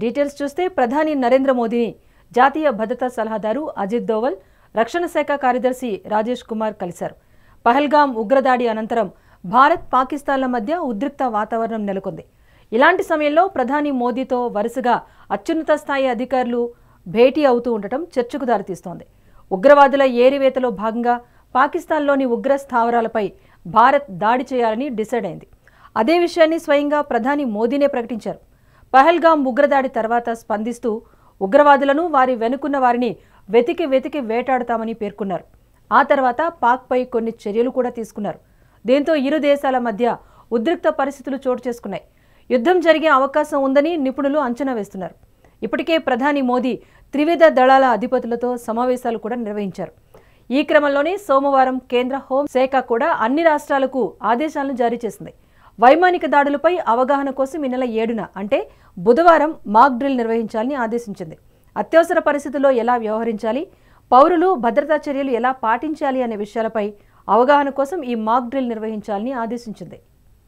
Details చూస్తే ప్రధాని నరేంద్ర మోదీని జాతీయ భద్రతా సలహాదారు అజిత్ దోవల్, రక్షణ శాఖ కార్యదర్శి రాజేష్ కుమార్ కలిశారు. పహల్గాం ఉగ్రదాడి అనంతరం భారత్, పాకిస్తాన్ల మధ్య ఉద్రిక్త వాతావరణం నెలకొంది. ఇలాంటి సమయంలో ప్రధాని మోదీతో వరుసగా అత్యున్నత స్థాయి అధికారులు భేటీ అవుతూ ఉండటం చర్చకు దారితీస్తోంది. ఉగ్రవాదుల ఏరివేతలో భాగంగా పాకిస్తాన్లోని ఉగ్ర స్థావరాలపై భారత్ దాడి చేయాలని డిసైడ్ అయింది. అదే విషయాన్ని స్వయంగా ప్రధాని మోదీనే ప్రకటించారు. పహల్గాం ఉగ్రదాడి తర్వాత స్పందిస్తూ ఉగ్రవాదులను, వారి వెనుకున్న వారిని వెతికి వేటాడతామని పేర్కొన్నారు. ఆ తర్వాత పాక్పై కొన్ని చర్యలు కూడా తీసుకున్నారు. దీంతో ఇరు దేశాల మధ్య ఉద్రిక్త పరిస్థితులు చోటు చేసుకున్నాయి. యుద్ధం జరిగే అవకాశం ఉందని నిపుణులు అంచనా వేస్తున్నారు. ఇప్పటికే ప్రధాని మోదీ త్రివిధ దళాల అధిపతులతో సమావేశాలు కూడా నిర్వహించారు. ఈ క్రమంలోనే సోమవారం కేంద్ర హోం శాఖ కూడా అన్ని రాష్ట్రాలకు ఆదేశాలను జారీ చేసింది. వైమానిక దాడులపై అవగాహన కోసం ఈ నెల 7న అంటే బుధవారం మాక్ డ్రిల్ నిర్వహించాలని ఆదేశించింది. అత్యవసర పరిస్థితుల్లో ఎలా వ్యవహరించాలి, పౌరులు భద్రతా చర్యలు ఎలా పాటించాలి అనే విషయాలపై అవగాహన కోసం ఈ మాక్ డ్రిల్ నిర్వహించాలని ఆదేశించింది.